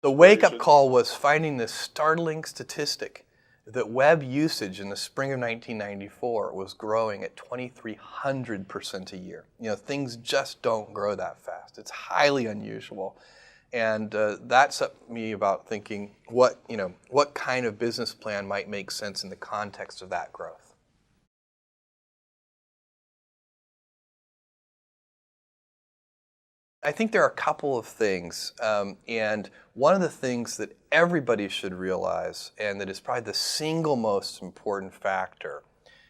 The wake-up call was finding this startling statistic that web usage in the spring of 1994 was growing at 2,300% a year. Things just don't grow that fast. It's highly unusual. And that set me about thinking what kind of business plan might make sense in the context of that growth. I think there are a couple of things, and one of the things that everybody should realize, and that is probably the single most important factor,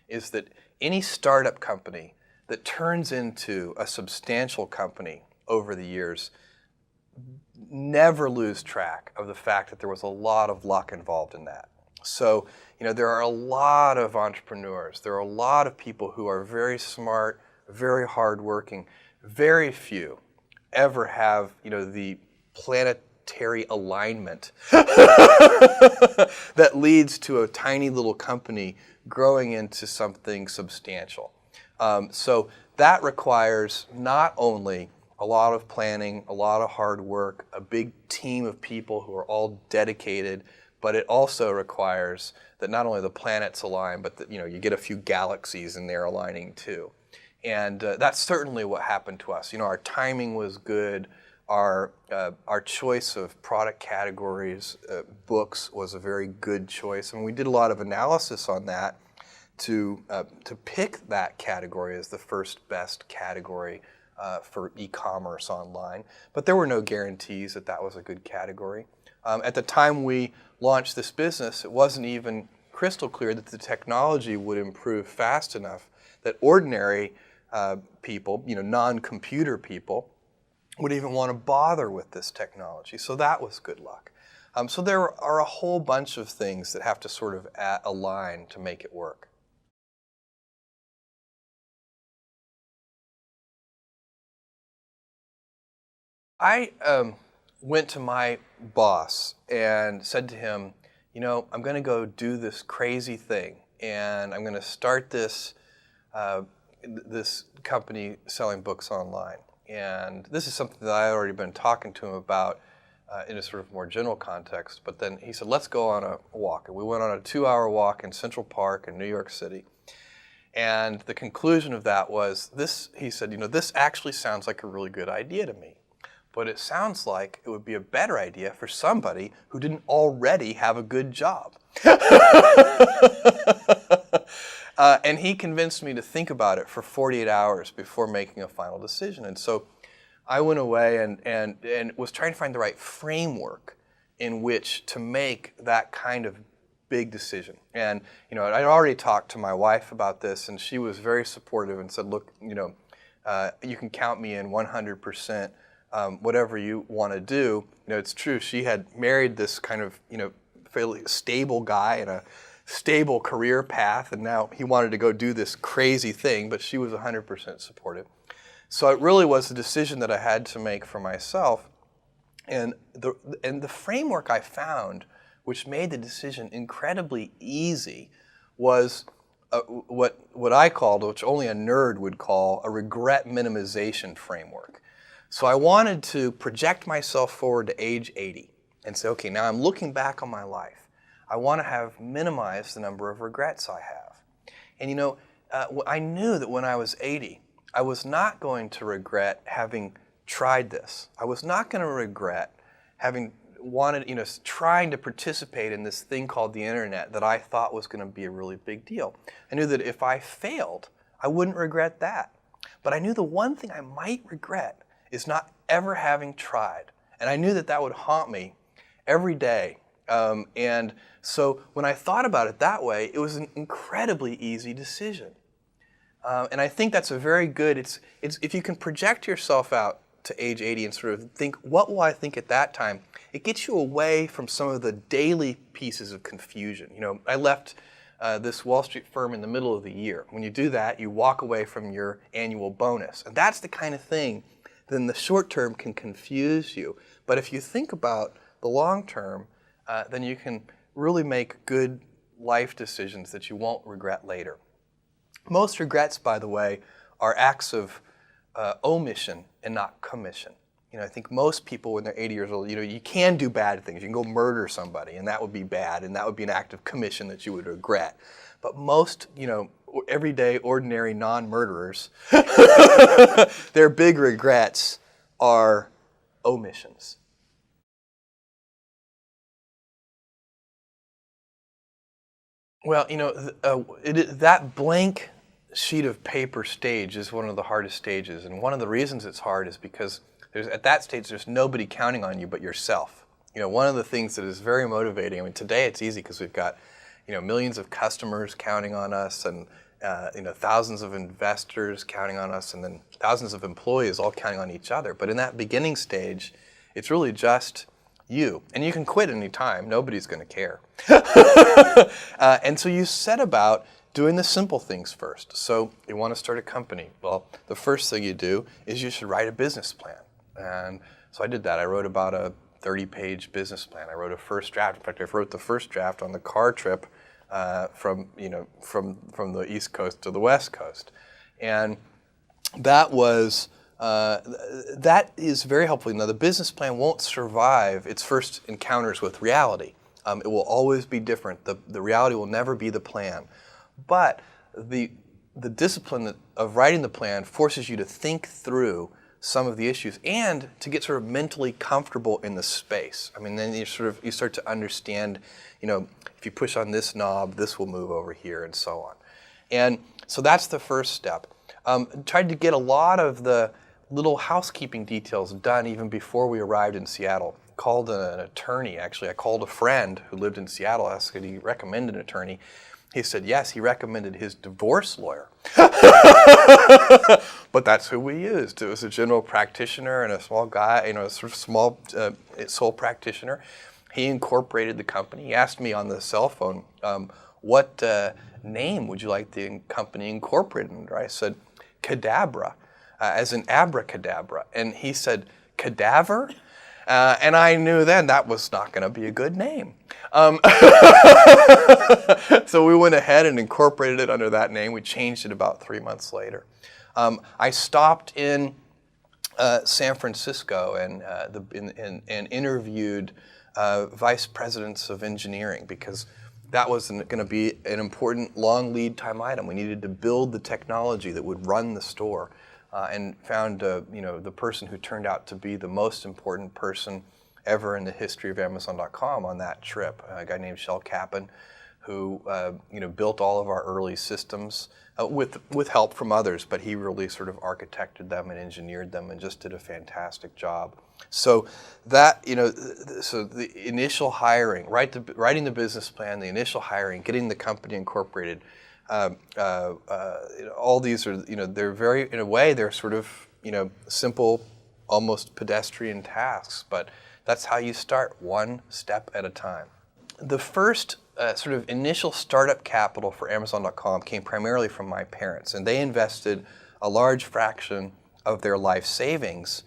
is that any startup company that turns into a substantial company over the years never lose track of the fact that there was a lot of luck involved in that. So, there are a lot of entrepreneurs, there are a lot of people who are very smart, very hardworking. Very few ever have, the planetary alignment that leads to a tiny little company growing into something substantial. So that requires not only a lot of planning, a lot of hard work, a big team of people who are all dedicated, but it also requires that not only the planets align, but that you get a few galaxies in there aligning too. And that's certainly what happened to us. Our timing was good. Our choice of product categories, books, was a very good choice. And we did a lot of analysis on that to pick that category as the first best category for e-commerce online. But there were no guarantees that that was a good category. At the time we launched this business, it wasn't even crystal clear that the technology would improve fast enough that ordinary people, non-computer people, would even want to bother with this technology. So that was good luck. So there are a whole bunch of things that have to sort of align to make it work. I went to my boss and said to him, I'm going to go do this crazy thing, and I'm going to start this company selling books online. And this is something that I had already been talking to him about in a sort of more general context. But then he said, let's go on a walk. And we went on a 2-hour walk in Central Park in New York City. And the conclusion of that was this. He said, this actually sounds like a really good idea to me. But it sounds like it would be a better idea for somebody who didn't already have a good job. And he convinced me to think about it for 48 hours before making a final decision. And so I went away and was trying to find the right framework in which to make that kind of big decision. And I'd already talked to my wife about this, and she was very supportive and said, look, you can count me in 100%. Whatever you want to do. It's true. She had married this kind of, fairly stable guy in a stable career path, and now he wanted to go do this crazy thing, but she was 100% supportive. So it really was a decision that I had to make for myself. And the framework I found, which made the decision incredibly easy, was what I called, which only a nerd would call, a regret minimization framework. So I wanted to project myself forward to age 80 and say, okay, now I'm looking back on my life. I want to have minimized the number of regrets I have. And I knew that when I was 80, I was not going to regret having tried this. I was not going to regret having wanted, trying to participate in this thing called the internet that I thought was going to be a really big deal. I knew that if I failed, I wouldn't regret that. But I knew the one thing I might regret is not ever having tried. And I knew that that would haunt me every day. And so when I thought about it that way, it was an incredibly easy decision. And I think that's a very good, it's if you can project yourself out to age 80 and sort of think, what will I think at that time? It gets you away from some of the daily pieces of confusion. I left this Wall Street firm in the middle of the year. When you do that, you walk away from your annual bonus. And that's the kind of thing that in the short term can confuse you. But if you think about the long term, then you can really make good life decisions that you won't regret later. Most regrets, by the way, are acts of omission and not commission. I think most people when they're 80 years old, you can do bad things. You can go murder somebody, and that would be bad, and that would be an act of commission that you would regret. But most, everyday, ordinary, non-murderers, their big regrets are omissions. Well, that blank sheet of paper stage is one of the hardest stages, and one of the reasons it's hard is because at that stage there's nobody counting on you but yourself. One of the things that is very motivating. I mean, today it's easy because we've got millions of customers counting on us, and thousands of investors counting on us, and then thousands of employees all counting on each other. But in that beginning stage, it's really just you. And you can quit any time. Nobody's going to care. And so you set about doing the simple things first. So you want to start a company. Well, the first thing you do is you should write a business plan. And so I did that. I wrote about a 30-page business plan. I wrote a first draft. In fact, I wrote the first draft on the car trip from the East Coast to the West Coast. And that is very helpful. Now, the business plan won't survive its first encounters with reality. It will always be different. The reality will never be the plan. But the discipline of writing the plan forces you to think through some of the issues and to get sort of mentally comfortable in the space. I mean, then you start to understand, if you push on this knob, this will move over here, and so on. And so that's the first step. Tried to get a lot of the little housekeeping details done even before we arrived in Seattle. Called an attorney, actually. I called a friend who lived in Seattle, asked could he recommend an attorney. He said yes, he recommended his divorce lawyer. But that's who we used. It was a general practitioner and a small guy, a sort of small sole practitioner. He incorporated the company. He asked me on the cell phone, what name would you like the company incorporated under? I said, Cadabra, as in abracadabra. And he said, cadaver? And I knew then that was not going to be a good name. So we went ahead and incorporated it under that name. We changed it about 3 months later. I stopped in San Francisco and interviewed vice presidents of engineering because that was going to be an important long lead time item. We needed to build the technology that would run the store. And found the person who turned out to be the most important person ever in the history of Amazon.com on that trip, a guy named Shel Kappan, who built all of our early systems with help from others, but he really sort of architected them and engineered them and just did a fantastic job. So that so the initial hiring, writing the business plan, the initial hiring, getting the company incorporated. All these are, they're very, in a way, they're sort of, simple, almost pedestrian tasks, but that's how you start, one step at a time. The first sort of initial startup capital for Amazon.com came primarily from my parents, and they invested a large fraction of their life savings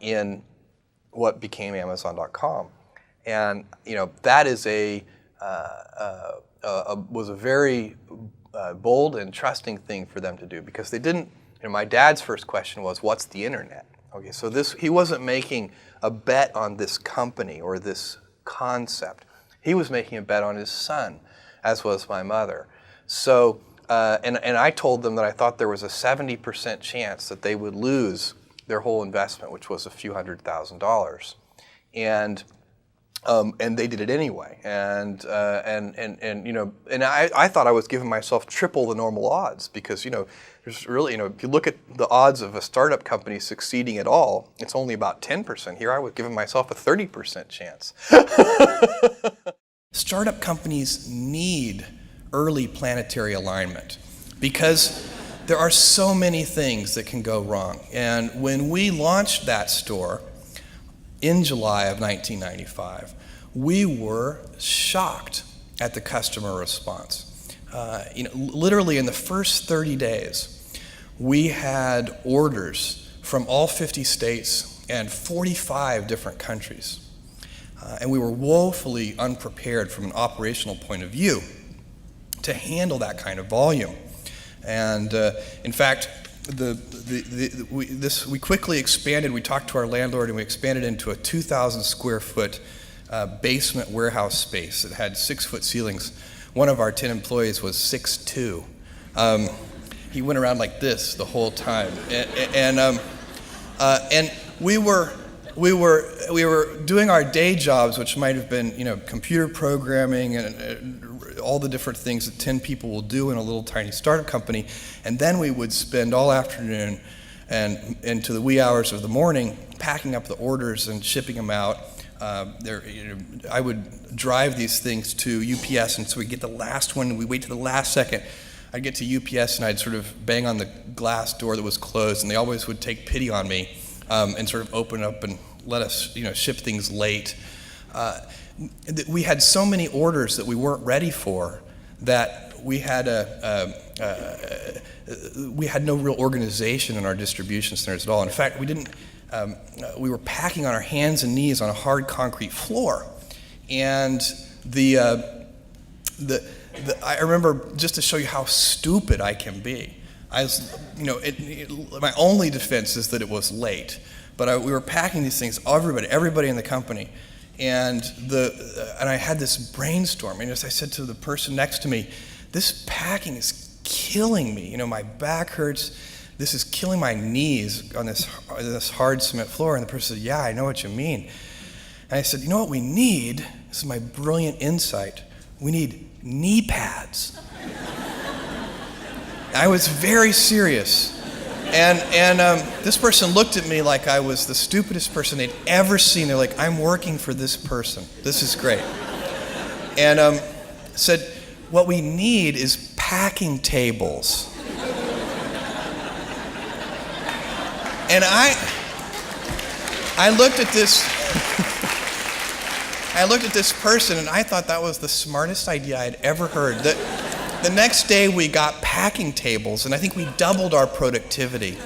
in what became Amazon.com. And, that is was a very bold and trusting thing for them to do because they didn't, my dad's first question was, what's the internet? Okay, so he wasn't making a bet on this company or this concept. He was making a bet on his son, as was my mother. So, and I told them that I thought there was a 70% chance that they would lose their whole investment, which was a few $100,000. And they did it anyway, and I thought I was giving myself triple the normal odds because there's really if you look at the odds of a startup company succeeding at all, it's only about 10%. Here I was giving myself a 30% chance. Startup companies need early planetary alignment because there are so many things that can go wrong. And when we launched that store in July of 1995, we were shocked at the customer response. Literally in the first 30 days, we had orders from all 50 states and 45 different countries. And we were woefully unprepared from an operational point of view to handle that kind of volume. And in fact, we quickly expanded. We talked to our landlord, and we expanded into a 2,000 square foot basement warehouse space. It had 6-foot ceilings. One of our 10 employees was 6'2". He went around like this the whole time, and we were doing our day jobs, which might have been computer programming and all the different things that 10 people will do in a little tiny startup company, and then we would spend all afternoon and into the wee hours of the morning packing up the orders and shipping them out. I would drive these things to UPS, and so we'd get the last one, and we'd wait to the last second. I'd get to UPS, and I'd sort of bang on the glass door that was closed, and they always would take pity on me and sort of open up and let us ship things late. We had so many orders that we weren't ready for that we had no real organization in our distribution centers at all. In fact, we were packing on our hands and knees on a hard concrete floor, and I remember, just to show you how stupid I can be. My only defense is that it was late, but we were packing these things. Everybody in the company. And I had this brainstorm, and as I said to the person next to me, this packing is killing me. My back hurts. This is killing my knees on this hard cement floor. And the person said, "Yeah, I know what you mean." And I said, "You know what we need?" This is my brilliant insight. We need knee pads. I was very serious. And this person looked at me like I was the stupidest person they'd ever seen. They're like, "I'm working for this person. This is great." And said, "What we need is packing tables." And I looked at this person, and I thought that was the smartest idea I'd ever heard. The next day we got packing tables, and I think we doubled our productivity.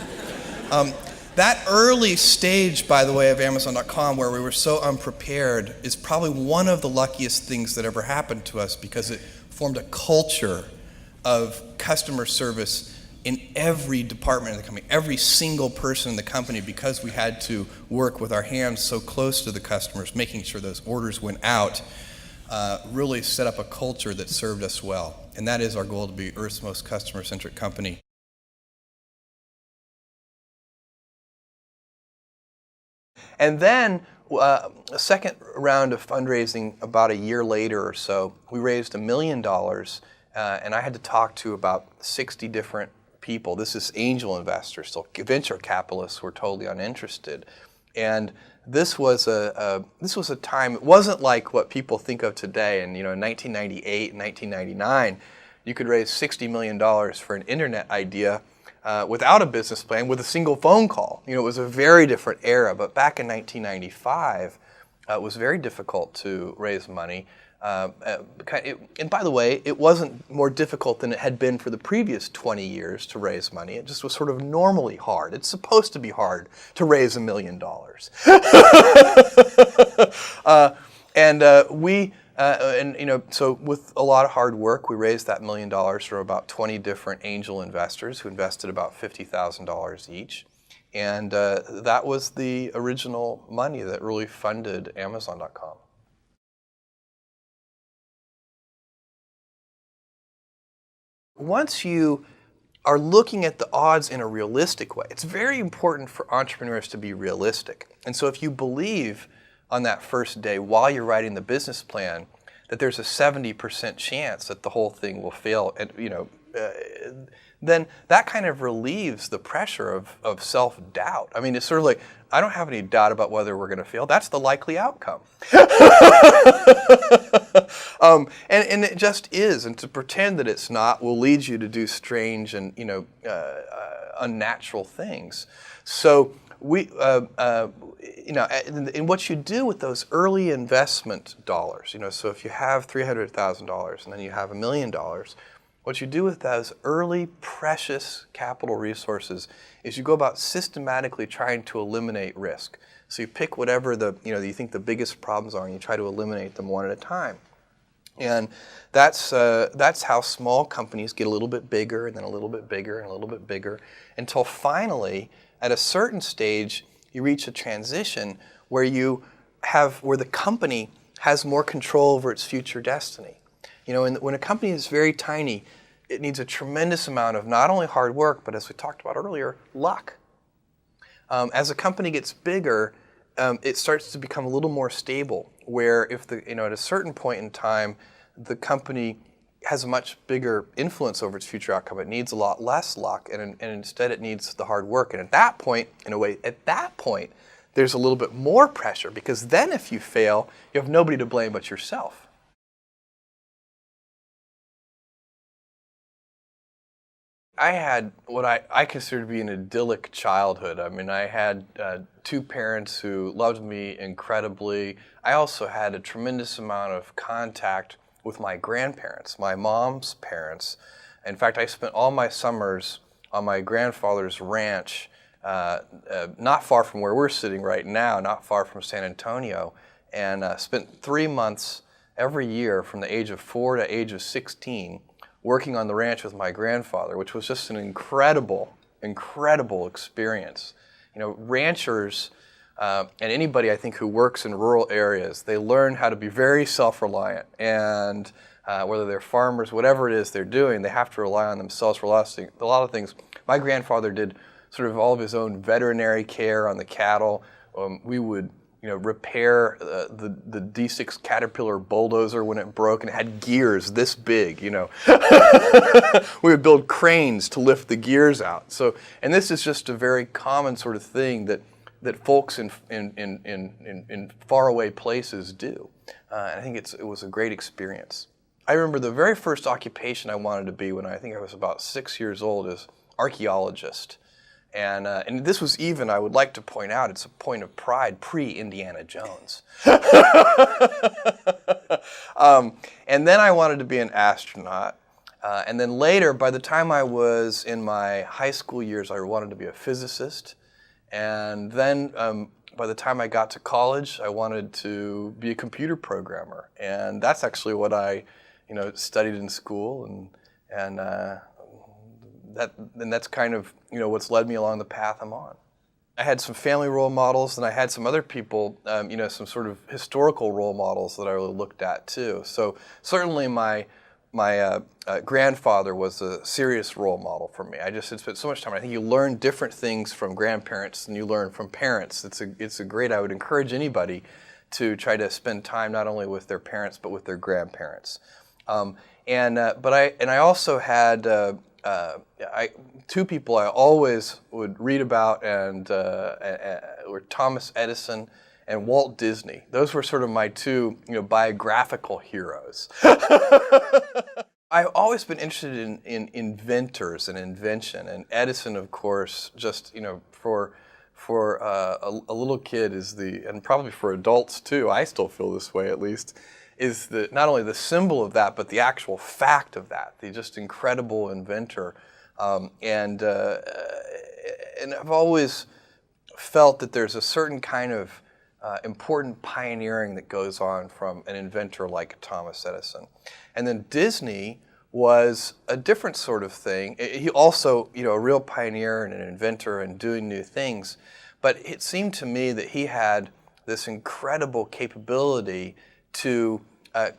That early stage, by the way, of Amazon.com, where we were so unprepared, is probably one of the luckiest things that ever happened to us, because it formed a culture of customer service in every department of the company, every single person in the company, because we had to work with our hands so close to the customers, making sure those orders went out, really set up a culture that served us well. And that is our goal, to be Earth's most customer-centric company. And then a second round of fundraising about a year later or so, we raised $1 million, and I had to talk to about 60 different people. This is angel investors, so venture capitalists were totally uninterested. And this was a time. It wasn't like what people think of today. And in 1998 and 1999, you could raise $60 million for an internet idea without a business plan, with a single phone call. It was a very different era. But back in 1995, it was very difficult to raise money. And by the way, it wasn't more difficult than it had been for the previous 20 years to raise money. It just was sort of normally hard. It's supposed to be hard to raise $1 million. So with a lot of hard work, we raised that $1 million from about 20 different angel investors who invested about $50,000 each. And that was the original money that really funded Amazon.com. Once you are looking at the odds in a realistic way, it's very important for entrepreneurs to be realistic. And so if you believe on that first day, while you're writing the business plan, that there's a 70% chance that the whole thing will fail, and then that kind of relieves the pressure of self-doubt. I mean, it's sort of like, I don't have any doubt about whether we're going to fail. That's the likely outcome. And it just is. And to pretend that it's not will lead you to do strange and unnatural things. So and what you do with those early investment dollars, so if you have $300,000 and then you have $1 million, what you do with those early precious capital resources is you go about systematically trying to eliminate risk. So you pick whatever you think the biggest problems are, and you try to eliminate them one at a time. And that's how small companies get a little bit bigger and then a little bit bigger and a little bit bigger until finally, at a certain stage, you reach a transition where where the company has more control over its future destiny. You know, when a company is very tiny, it needs a tremendous amount of not only hard work, but as we talked about earlier, luck. As a company gets bigger, it starts to become a little more stable, where if at a certain point in time, the company has a much bigger influence over its future outcome. It needs a lot less luck, and instead it needs the hard work. And at that point, there's a little bit more pressure, because then if you fail, you have nobody to blame but yourself. I had what I consider to be an idyllic childhood. I mean, I had two parents who loved me incredibly. I also had a tremendous amount of contact with my grandparents, my mom's parents. In fact, I spent all my summers on my grandfather's ranch, not far from where we're sitting right now, not far from San Antonio, and spent 3 months every year from the age of 4 to age of 16 working on the ranch with my grandfather, which was just an incredible, incredible experience. You know, ranchers and anybody I think who works in rural areas, they learn how to be very self-reliant, and whether they're farmers, whatever it is they're doing, they have to rely on themselves for a lot of things. My grandfather did sort of all of his own veterinary care on the cattle. We would repair the D6 Caterpillar bulldozer when it broke, and it had gears this big, We would build cranes to lift the gears out. So, and this is just a very common sort of thing that folks in faraway places do. I think it was a great experience. I remember the very first occupation I wanted to be when I think I was about 6 years old is archaeologist. And this was even, I would like to point out, it's a point of pride, pre-Indiana Jones. And then I wanted to be an astronaut. And then later, by the time I was in my high school years, I wanted to be a physicist. And then by the time I got to college, I wanted to be a computer programmer. And that's actually what I studied in school. And that's kind of what's led me along the path I'm on. I had some family role models, and I had some other people, some sort of historical role models that I really looked at too. So certainly my grandfather was a serious role model for me. I just had spent so much time. I think you learn different things from grandparents than you learn from parents. It's a great. I would encourage anybody to try to spend time not only with their parents but with their grandparents. But I also had. Two people I always would read about were Thomas Edison and Walt Disney. Those were sort of my two biographical heroes. I've always been interested in inventors and invention, and Edison, of course, just for a little kid and probably for adults too, I still feel this way at least, is not only the symbol of that, but the actual fact of that, the just incredible inventor. And I've always felt that there's a certain kind of important pioneering that goes on from an inventor like Thomas Edison. And then Disney was a different sort of thing. He also, a real pioneer and an inventor and doing new things. But it seemed to me that he had this incredible capability to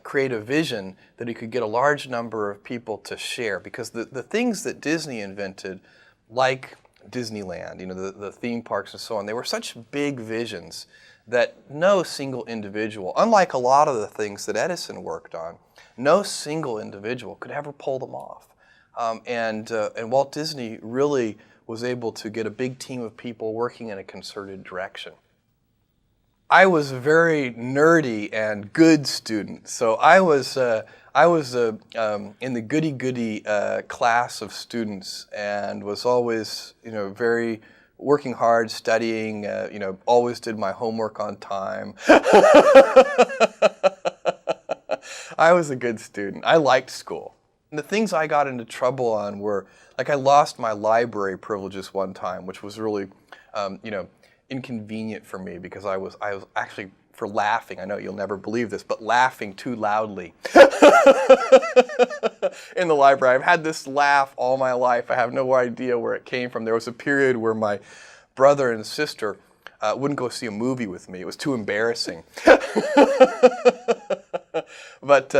create a vision that he could get a large number of people to share. Because the things that Disney invented, like Disneyland, the theme parks and so on, they were such big visions that no single individual, unlike a lot of the things that Edison worked on, no single individual could ever pull them off. And Walt Disney really was able to get a big team of people working in a concerted direction. I was a very nerdy and good student, so I was in the goody-goody class of students, and was always very working hard, studying. Always did my homework on time. I was a good student. I liked school. And the things I got into trouble on were, like, I lost my library privileges one time, which was really, inconvenient for me because I was actually, for laughing, I know you'll never believe this, but laughing too loudly. in the library. I've had this laugh all my life. I have no idea where it came from. There was a period where my brother and sister wouldn't go see a movie with me. It was too embarrassing. But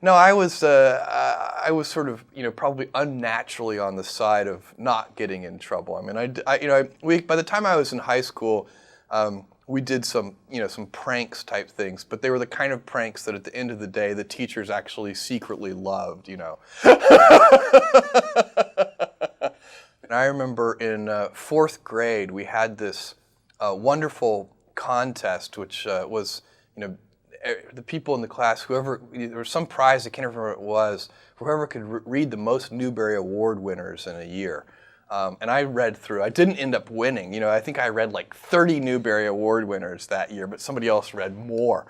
no, I was sort of, probably unnaturally on the side of not getting in trouble. I mean, by the time I was in high school, we did some pranks type things, but they were the kind of pranks that at the end of the day, the teachers actually secretly loved, And I remember in fourth grade, we had this wonderful contest, which was, the people in the class, there was some prize, I can't remember what it was, whoever could read the most Newbery Award winners in a year. And I read through. I didn't end up winning. I think I read like 30 Newbery Award winners that year, but somebody else read more.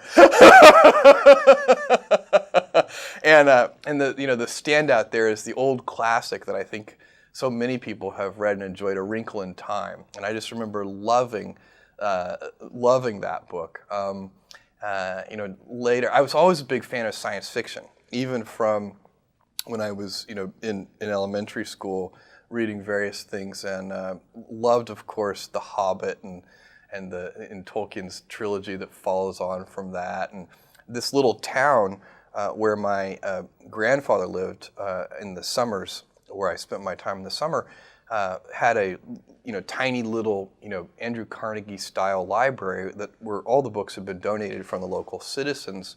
And the standout there is the old classic that I think so many people have read and enjoyed, A Wrinkle in Time. And I just remember loving that book. Later, I was always a big fan of science fiction, even from when I was, in elementary school, reading various things, and loved, of course, The Hobbit and Tolkien's trilogy that follows on from that. And this little town where my grandfather lived in the summers, where I spent my time in the summer, had a tiny little Andrew Carnegie style library where all the books had been donated from the local citizens.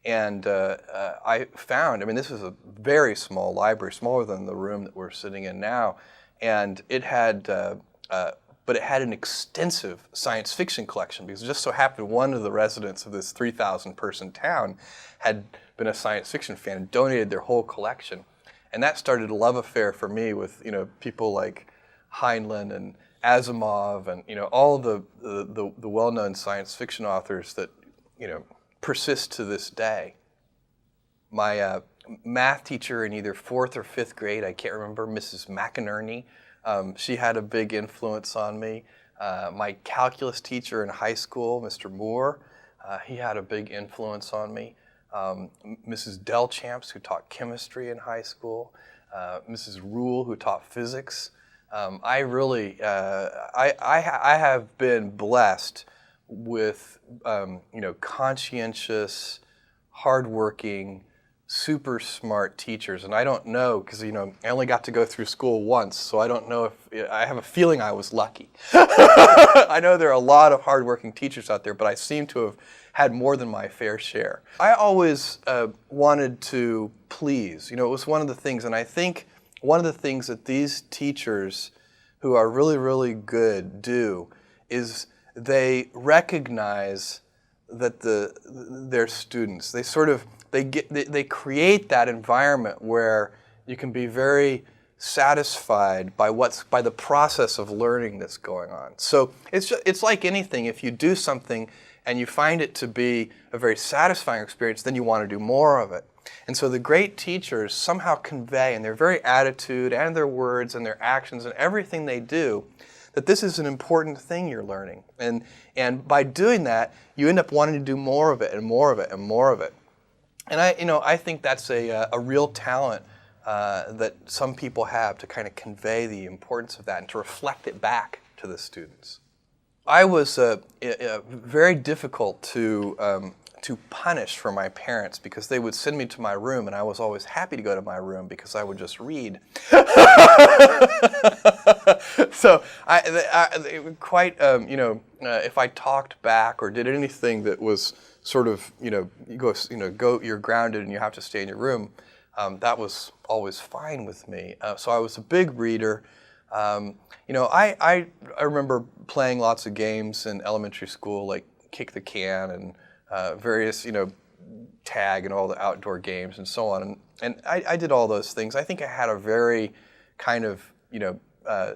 And I found, this was a very small library, smaller than the room that we're sitting in now, and it had, but it had an extensive science fiction collection, because it just so happened one of the residents of this 3,000 person town had been a science fiction fan and donated their whole collection. And that started a love affair for me with people like Heinlein and Asimov and all of the well-known science fiction authors that persist to this day. My math teacher in either fourth or fifth grade, I can't remember, Mrs. McInerney, she had a big influence on me. My calculus teacher in high school, Mr. Moore, he had a big influence on me. Mrs. Delchamps, who taught chemistry in high school, Mrs. Rule, who taught physics. I really, I have been blessed with, conscientious, hardworking, super smart teachers. And I don't know, because, I only got to go through school once, so I don't know if, I have a feeling I was lucky. I know there are a lot of hardworking teachers out there, but I seem to have had more than my fair share. I always wanted to please. It was one of the things, and I think one of the things that these teachers who are really, really good do is they recognize that their students, they create that environment where you can be very satisfied by the process of learning that's going on. So it's like anything. If you do something and you find it to be a very satisfying experience, then you want to do more of it. And so the great teachers somehow convey in their very attitude and their words and their actions and everything they do that this is an important thing you're learning. And by doing that, you end up wanting to do more of it and more of it and more of it. And I think that's a real talent that some people have to kind of convey the importance of that and to reflect it back to the students. I was very difficult to punish for my parents, because they would send me to my room, and I was always happy to go to my room because I would just read. So if I talked back or did anything that was sort of, you're grounded and you have to stay in your room, that was always fine with me. So I was a big reader. I remember playing lots of games in elementary school, like kick the can and various, tag and all the outdoor games and so on. And I did all those things. I think I had a very kind of,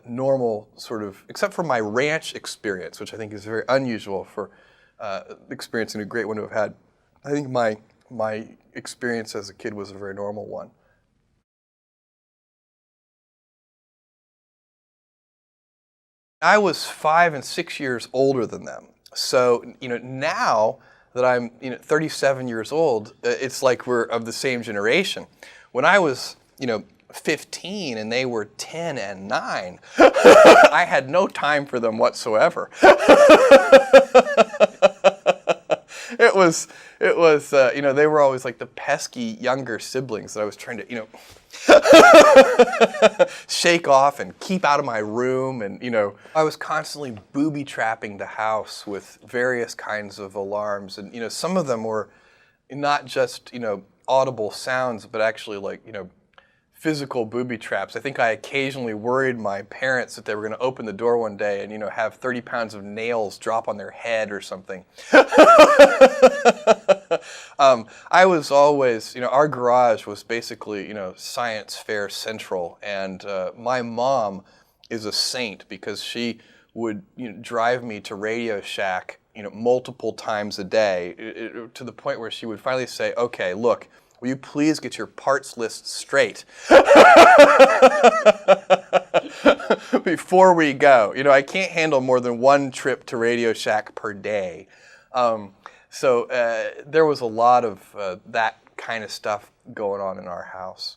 normal sort of, except for my ranch experience, which I think is very unusual for experiencing a great one to have had. I think my experience as a kid was a very normal one. I was 5 and 6 years older than them. So, now that I'm 37 years old, it's like we're of the same generation. When I was 15 and they were 10 and 9, I had no time for them whatsoever. It was they were always like the pesky younger siblings that I was trying to shake off and keep out of my room, and I was constantly booby trapping the house with various kinds of alarms, and some of them were not just audible sounds, but actually like physical booby traps. I think I occasionally worried my parents that they were going to open the door one day and have 30 pounds of nails drop on their head or something. I was always, our garage was basically, science fair central, and my mom is a saint because she would drive me to Radio Shack, multiple times a day, to the point where she would finally say, "Okay, look, will you please get your parts list straight before we go? I can't handle more than one trip to Radio Shack per day." So there was a lot of that kind of stuff going on in our house.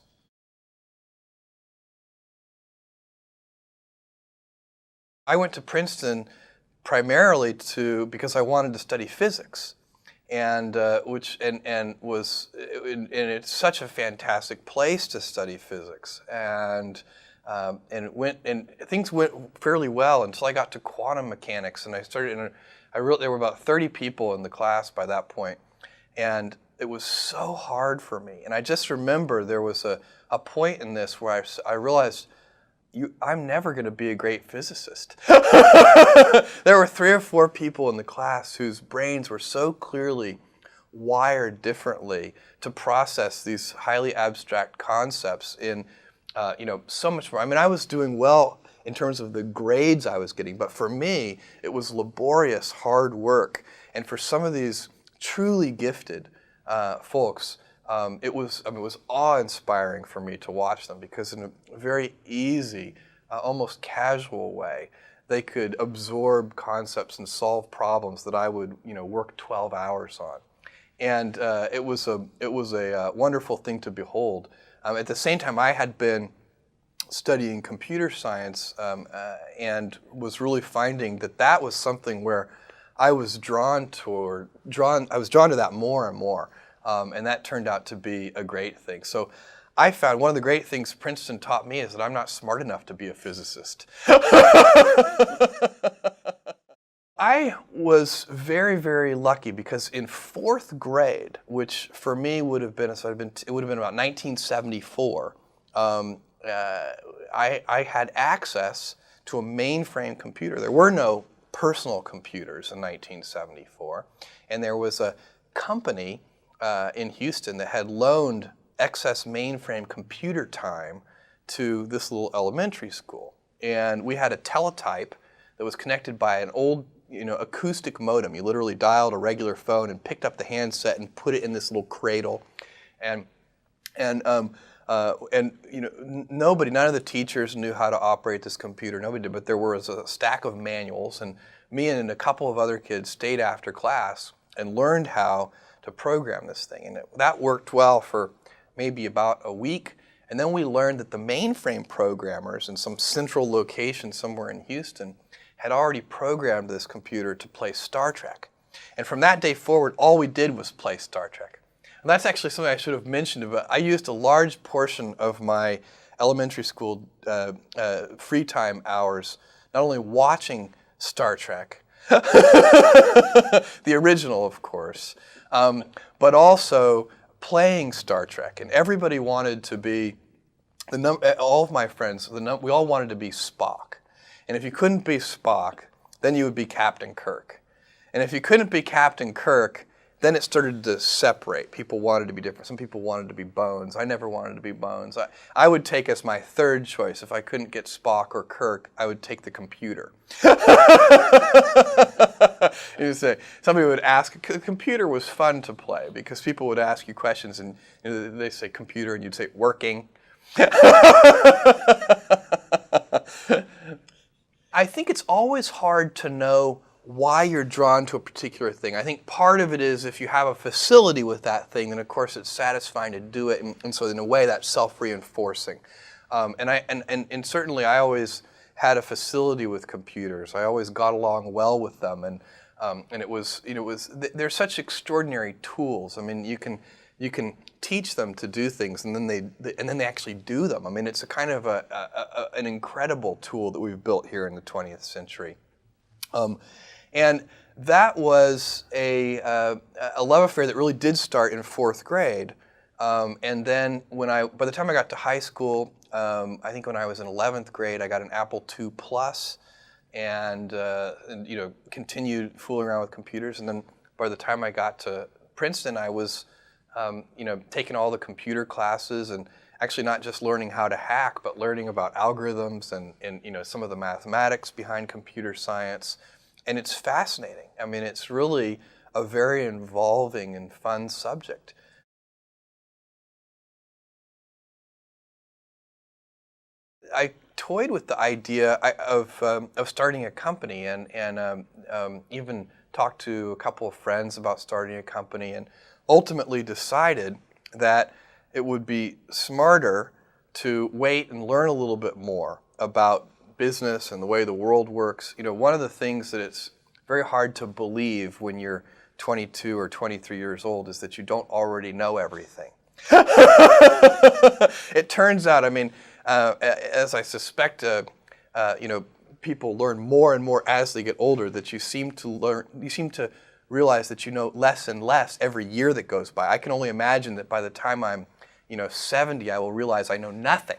I went to Princeton primarily because I wanted to study physics, and it's such a fantastic place to study physics, and things went fairly well until I got to quantum mechanics, and there were about 30 people in the class by that point, and it was so hard for me. And I just remember there was a point in this where I realized I'm never going to be a great physicist. There were 3 or 4 people in the class whose brains were so clearly wired differently to process these highly abstract concepts in so much more. I mean, I was doing well in terms of the grades I was getting, but for me, it was laborious, hard work. And for some of these truly gifted folks, it was awe-inspiring for me to watch them, because in a very easy, almost casual way, they could absorb concepts and solve problems that I would work 12 hours on. And it was a wonderful thing to behold. At the same time, I had been studying computer science and was really finding that was something where I was drawn to that more and more, and that turned out to be a great thing. So I found one of the great things Princeton taught me is that I'm not smart enough to be a physicist. I was very, very lucky because in 4th grade, which for me would have been about 1974. I had access to a mainframe computer. There were no personal computers in 1974, and there was a company in Houston that had loaned excess mainframe computer time to this little elementary school. And we had a teletype that was connected by an old acoustic modem. You literally dialed a regular phone and picked up the handset and put it in this little cradle, and none of the teachers knew how to operate this computer. Nobody did, but there was a stack of manuals, and me and a couple of other kids stayed after class and learned how to program this thing. And that worked well for maybe about a week, and then we learned that the mainframe programmers in some central location somewhere in Houston had already programmed this computer to play Star Trek. And from that day forward, all we did was play Star Trek. And that's actually something I should have mentioned, but I used a large portion of my elementary school free time hours not only watching Star Trek, the original, of course, but also playing Star Trek. And everybody wanted to be, all of my friends, we all wanted to be Spock. And if you couldn't be Spock, then you would be Captain Kirk. And if you couldn't be Captain Kirk, then it started to separate. People wanted to be different. Some people wanted to be Bones. I never wanted to be Bones. I would take as my third choice. If I couldn't get Spock or Kirk, I would take the computer. You say, somebody would ask, the computer was fun to play because people would ask you questions and they say computer and you'd say working. I think it's always hard to know why you're drawn to a particular thing. I think part of it is if you have a facility with that thing, then of course it's satisfying to do it, and so in a way that's self-reinforcing. And certainly I always had a facility with computers. I always got along well with them, and they're such extraordinary tools. I mean, you can teach them to do things, and then they actually do them. I mean, it's a kind of an incredible tool that we've built here in the 20th century. And that was a love affair that really did start in 4th grade. And then by the time I got to high school, I think when I was in 11th grade, I got an Apple II Plus, and continued fooling around with computers. And then by the time I got to Princeton, I was taking all the computer classes, and actually not just learning how to hack, but learning about algorithms and some of the mathematics behind computer science. And it's fascinating. I mean, it's really a very involving and fun subject. I toyed with the idea of starting a company, and even talked to a couple of friends about starting a company, and ultimately decided that it would be smarter to wait and learn a little bit more about business and the way the world works. One of the things that it's very hard to believe when you're 22 or 23 years old is that you don't already know everything. It turns out, I mean, as I suspect, people learn more and more as they get older, that you seem to realize that you know less and less every year that goes by. I can only imagine that by the time I'm 70, I will realize I know nothing.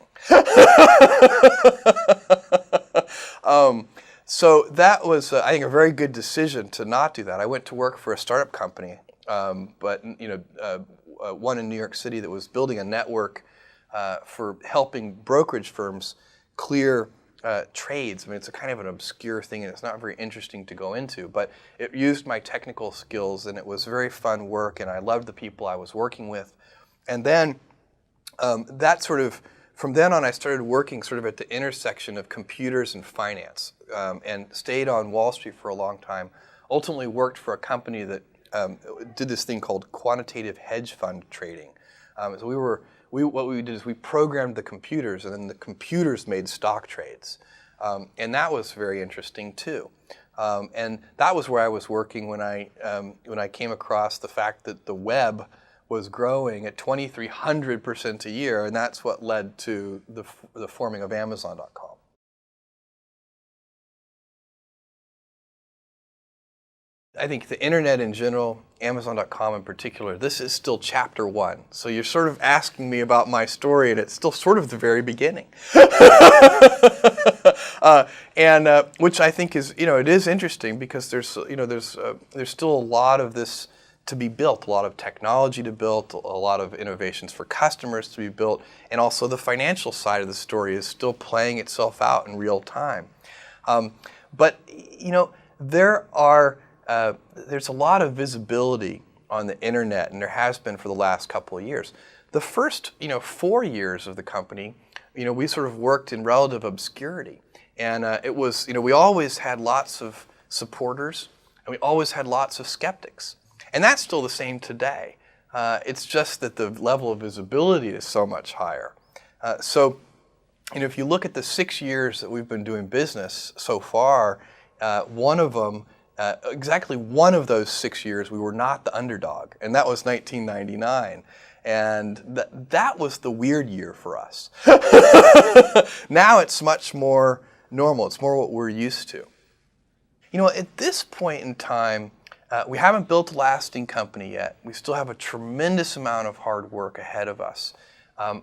So that was, I think, a very good decision to not do that. I went to work for a startup company, but one in New York City that was building a network for helping brokerage firms clear trades. I mean, it's a kind of an obscure thing, and it's not very interesting to go into, but it used my technical skills, and it was very fun work, and I loved the people I was working with. And then from then on, I started working sort of at the intersection of computers and finance, and stayed on Wall Street for a long time. Ultimately worked for a company that did this thing called quantitative hedge fund trading. So what we did is we programmed the computers, and then the computers made stock trades. And that was very interesting too. And that was where I was working when I came across the fact that the web was growing at 2,300% a year, and that's what led to the forming of Amazon.com. I think the internet in general, Amazon.com in particular, this is still chapter 1. So you're sort of asking me about my story, and it's still sort of the very beginning. Which I think is, it is interesting, because there's still a lot of this to be built, a lot of technology to build, a lot of innovations for customers to be built, and also the financial side of the story is still playing itself out in real time. But there's a lot of visibility on the internet, and there has been for the last couple of years. The first 4 years of the company, we sort of worked in relative obscurity, and it was we always had lots of supporters, and we always had lots of skeptics. And that's still the same today. It's just that the level of visibility is so much higher. So, if you look at the 6 years that we've been doing business so far, exactly one of those 6 years, we were not the underdog, and that was 1999. And that was the weird year for us. Now it's much more normal. It's more what we're used to. At this point in time, we haven't built a lasting company yet. We still have a tremendous amount of hard work ahead of us.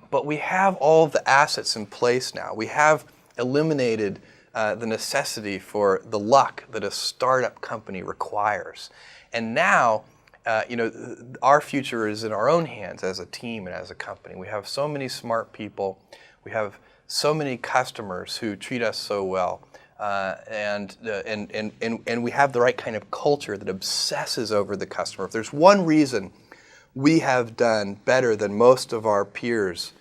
But we have all of the assets in place now. We have eliminated the necessity for the luck that a startup company requires. And now, our future is in our own hands as a team and as a company. We have so many smart people. We have so many customers who treat us so well. And we have the right kind of culture that obsesses over the customer. If there's one reason we have done better than most of our peers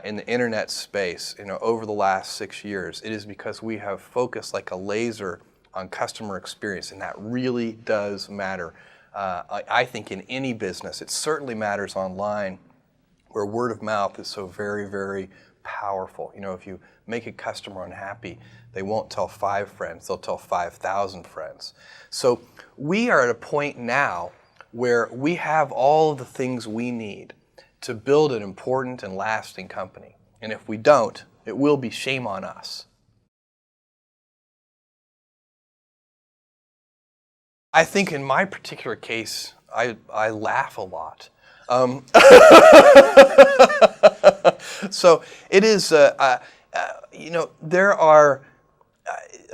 in the internet space, over the last 6 years, it is because we have focused like a laser on customer experience, and that really does matter. I think in any business, it certainly matters online, where word of mouth is so very, very powerful. You know, if you make a customer unhappy, they won't tell 5 friends, they'll tell 5,000 friends. So we are at a point now where we have all of the things we need to build an important and lasting company. And if we don't, it will be shame on us. I think in my particular case, I laugh a lot. So it is, you know, there are,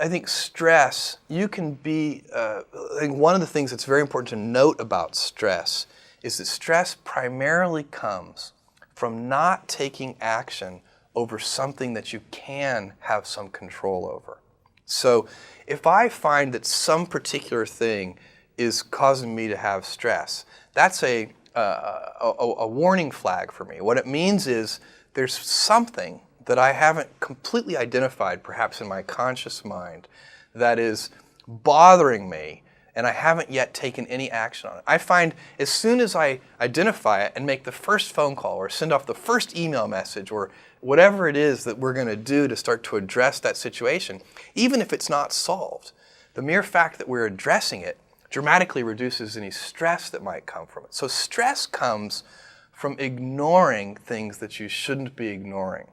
I think stress, you can be, I think one of the things that's very important to note about stress is that stress primarily comes from not taking action over something that you can have some control over. So if I find that some particular thing is causing me to have stress, that's a warning flag for me. What it means is there's something that I haven't completely identified, perhaps in my conscious mind, that is bothering me, and I haven't yet taken any action on it. I find as soon as I identify it and make the first phone call or send off the first email message or whatever it is that we're going to do to start to address that situation, even if it's not solved, the mere fact that we're addressing it dramatically reduces any stress that might come from it. So stress comes from ignoring things that you shouldn't be ignoring,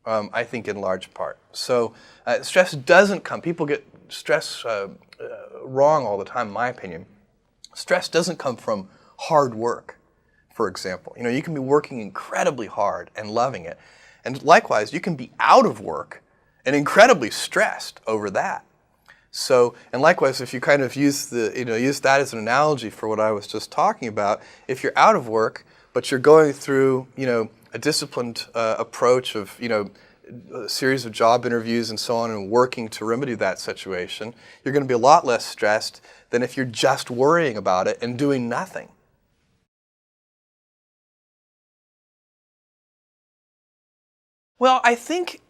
I think in large part. So stress doesn't come, people get stress wrong all the time, in my opinion. Stress doesn't come from hard work, for example. You know, you can be working incredibly hard and loving it. And likewise, you can be out of work and incredibly stressed over that. So, and likewise, if you kind of use that as an analogy for what I was just talking about, if you're out of work, but you're going through, a disciplined approach of, a series of job interviews and so on and working to remedy that situation, you're going to be a lot less stressed than if you're just worrying about it and doing nothing. Well, I think,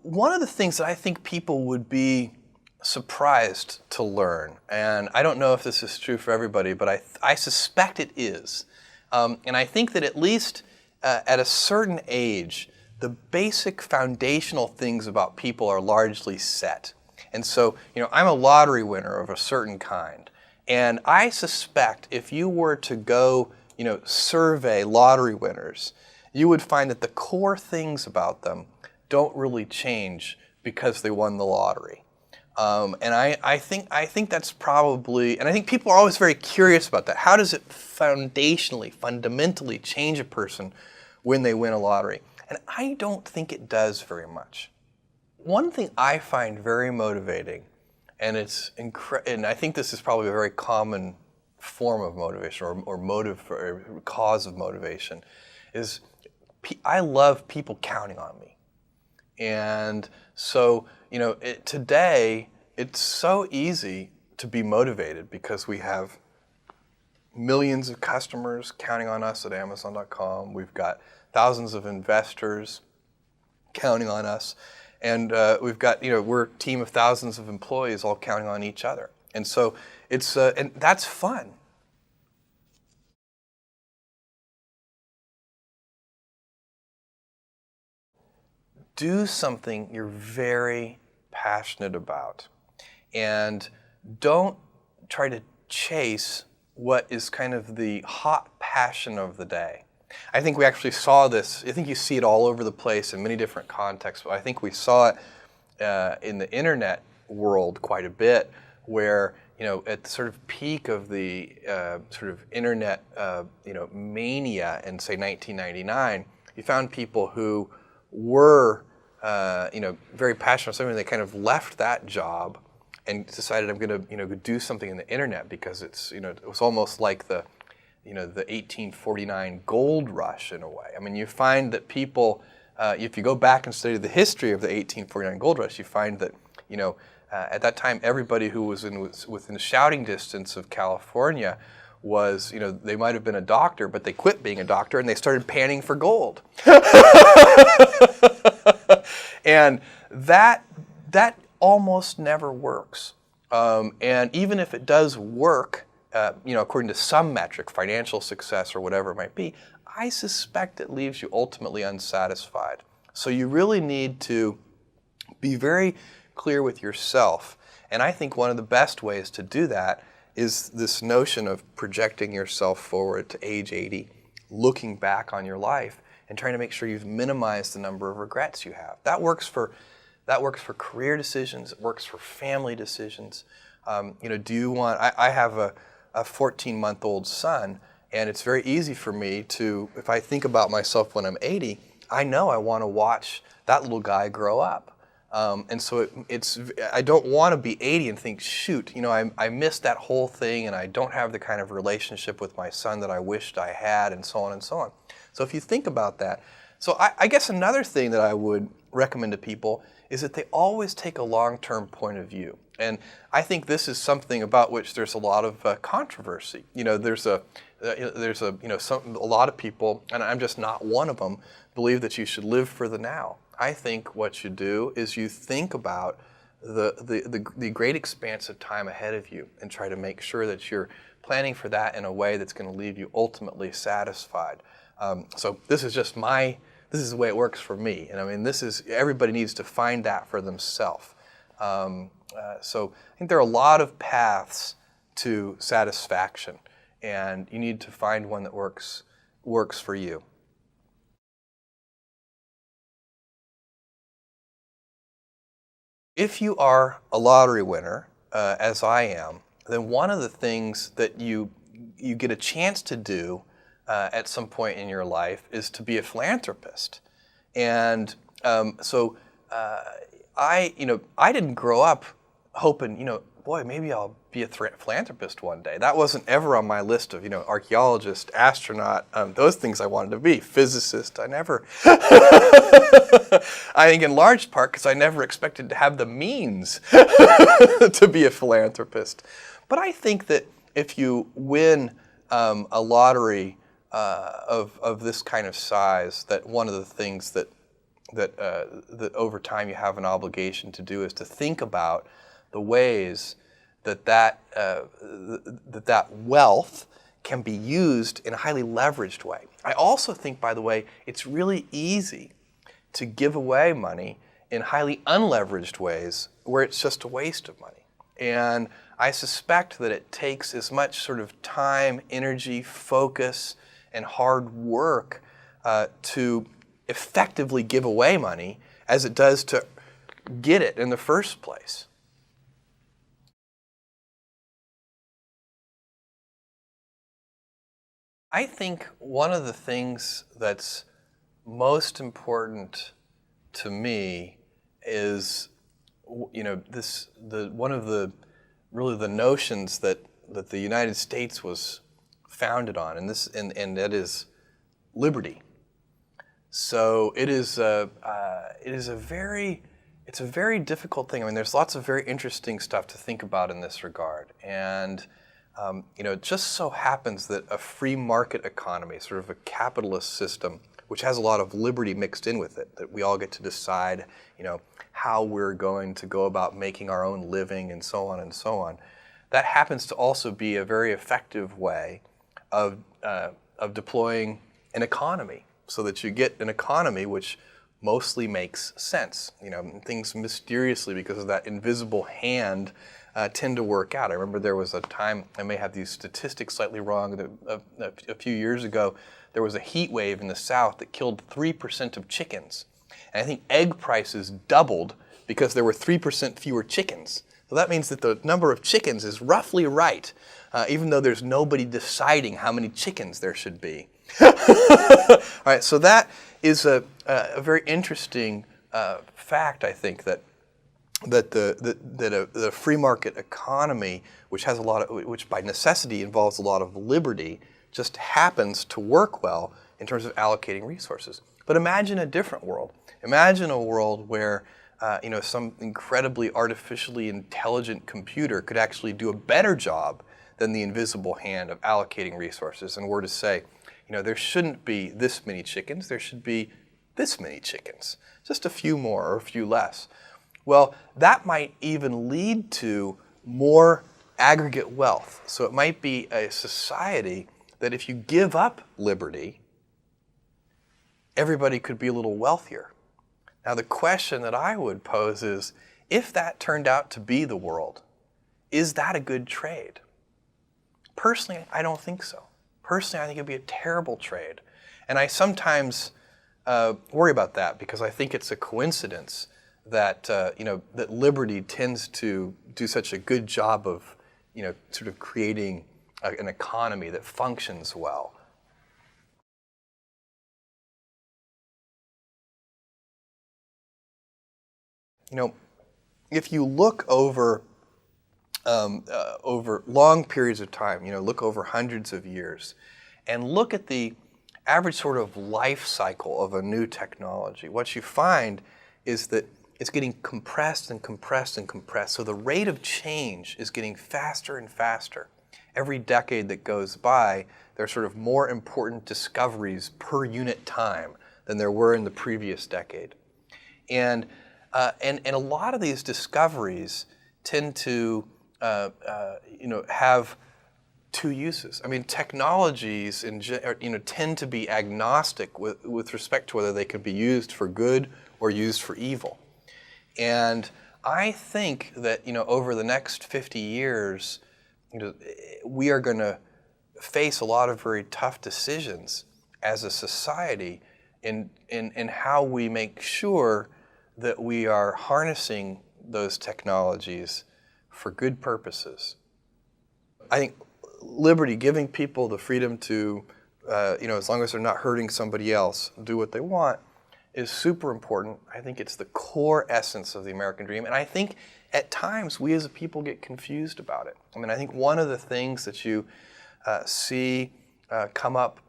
one of the things that I think people would be surprised to learn, and I don't know if this is true for everybody, but I suspect it is. And I think that at least at a certain age, the basic foundational things about people are largely set. And so, I'm a lottery winner of a certain kind. And I suspect if you were to go, survey lottery winners, you would find that the core things about them don't really change because they won the lottery. And I think that's probably, and I think people are always very curious about that. How does it fundamentally change a person when they win a lottery? And I don't think it does very much. One thing I find very motivating, and and I think this is probably a very common form of motivation or motive or cause of motivation, is I love people counting on me. And so, today, it's so easy to be motivated because we have millions of customers counting on us at Amazon.com. We've got thousands of investors counting on us. And we've got, we're a team of thousands of employees all counting on each other. And so it's, and that's fun. Do something you're very passionate about, and don't try to chase what is kind of the hot passion of the day. I think we actually saw this, I think you see it all over the place in many different contexts, but I think we saw it in the internet world quite a bit, where at the sort of peak of the sort of internet mania in, say, 1999, you found people who were very passionate about something. They kind of left that job and decided, I'm going to do something in the internet because it's it was almost like the the 1849 gold rush in a way. I mean, you find that people, if you go back and study the history of the 1849 gold rush, you find that at that time everybody who was within shouting distance of California was, they might have been a doctor, but they quit being a doctor and they started panning for gold. And that almost never works. And even if it does work, according to some metric, financial success or whatever it might be, I suspect it leaves you ultimately unsatisfied. So you really need to be very clear with yourself. And I think one of the best ways to do that is this notion of projecting yourself forward to age 80, looking back on your life and trying to make sure you've minimized the number of regrets you have. That works for career decisions. It works for family decisions. Do you want? I have a 14-month-old son, and it's very easy for me to, if I think about myself when I'm 80, I know I want to watch that little guy grow up. And so I don't want to be 80 and think, shoot, I missed that whole thing and I don't have the kind of relationship with my son that I wished I had, and so on and so on. So if you think about that, so I guess another thing that I would recommend to people is that they always take a long-term point of view. And I think this is something about which there's a lot of controversy. There's a lot of people, and I'm just not one of them, believe that you should live for the now. I think what you do is you think about the great expanse of time ahead of you and try to make sure that you're planning for that in a way that's going to leave you ultimately satisfied. So this is the way it works for me. And I mean, everybody needs to find that for themselves. So I think there are a lot of paths to satisfaction, and you need to find one that works for you. If you are a lottery winner, as I am, then one of the things that you get a chance to do at some point in your life is to be a philanthropist. And I didn't grow up hoping, boy, maybe I'll be a philanthropist one day. That wasn't ever on my list of, archaeologist, astronaut, those things I wanted to be. Physicist, I never. I think in large part because I never expected to have the means to be a philanthropist. But I think that if you win a lottery of this kind of size, that one of the things that over time you have an obligation to do is to think about the ways that wealth can be used in a highly leveraged way. I also think, by the way, it's really easy to give away money in highly unleveraged ways where it's just a waste of money. And I suspect that it takes as much sort of time, energy, focus, and hard work to effectively give away money as it does to get it in the first place. I think one of the things that's most important to me is, one of the notions that the United States was founded on, and that is liberty. So it's a very difficult thing. I mean, there's lots of very interesting stuff to think about in this regard, and it just so happens that a free market economy, sort of a capitalist system, which has a lot of liberty mixed in with it, that we all get to decide, how we're going to go about making our own living and so on, that happens to also be a very effective way of deploying an economy, so that you get an economy which mostly makes sense. Things mysteriously, because of that invisible hand, tend to work out. I remember there was a time, I may have these statistics slightly wrong, that a few years ago there was a heat wave in the South that killed 3% of chickens. And I think egg prices doubled because there were 3% fewer chickens. So that means that the number of chickens is roughly right, even though there's nobody deciding how many chickens there should be. All right, so that is a very interesting fact, I think, that the free market economy, which by necessity involves a lot of liberty, just happens to work well in terms of allocating resources. But imagine a different world. Imagine a world where some incredibly artificially intelligent computer could actually do a better job than the invisible hand of allocating resources, and were to say, there shouldn't be this many chickens, there should be this many chickens, just a few more or a few less. Well, that might even lead to more aggregate wealth. So it might be a society that if you give up liberty, everybody could be a little wealthier. Now the question that I would pose is, if that turned out to be the world, is that a good trade? Personally, I don't think so. Personally, I think it'd be a terrible trade. And I sometimes worry about that because I think it's a coincidence that that liberty tends to do such a good job of sort of creating an economy that functions well. If you look over long periods of time, look over hundreds of years, and look at the average sort of life cycle of a new technology, what you find is that it's getting compressed and compressed and compressed. So the rate of change is getting faster and faster. Every decade that goes by, there are sort of more important discoveries per unit time than there were in the previous decade. And a lot of these discoveries tend to have two uses. I mean, technologies tend to be agnostic with respect to whether they can be used for good or used for evil. And I think that over the next 50 years, we are going to face a lot of very tough decisions as a society in how we make sure that we are harnessing those technologies for good purposes. I think liberty, giving people the freedom to, as long as they're not hurting somebody else, do what they want, is super important. I think it's the core essence of the American dream. And I think at times we as a people get confused about it. I mean, I think one of the things that you see come up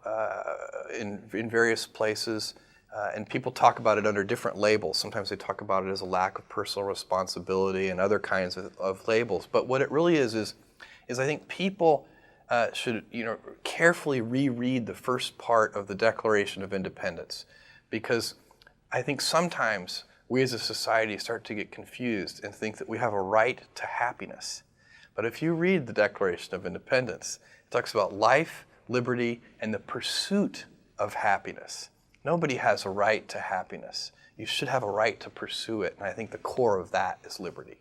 in various places, and people talk about it under different labels. Sometimes they talk about it as a lack of personal responsibility and other kinds of labels. But what it really is I think people should carefully reread the first part of the Declaration of Independence, because I think sometimes we as a society start to get confused and think that we have a right to happiness. But if you read the Declaration of Independence, it talks about life, liberty, and the pursuit of happiness. Nobody has a right to happiness. You should have a right to pursue it, and I think the core of that is liberty.